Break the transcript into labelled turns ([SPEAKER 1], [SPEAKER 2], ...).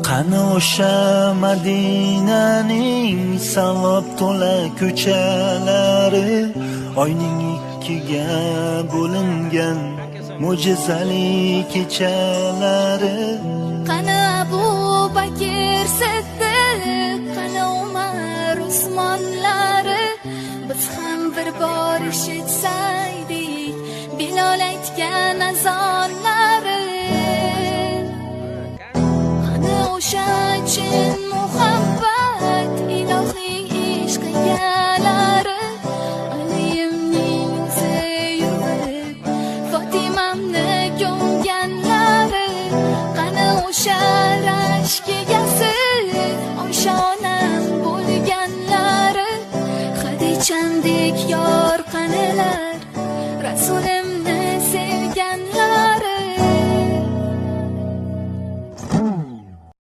[SPEAKER 1] Qani o'sha Madinaning savob to'la ko'chalari, oyning ikkiga bo'lingan mo'jizali kechalari.
[SPEAKER 2] Qani Abu Bakr Siddiq, qani Umar Usmonlari, biz ham bir bor eshitsaydik Bilol aytgan azonlari. Qani o'sha chin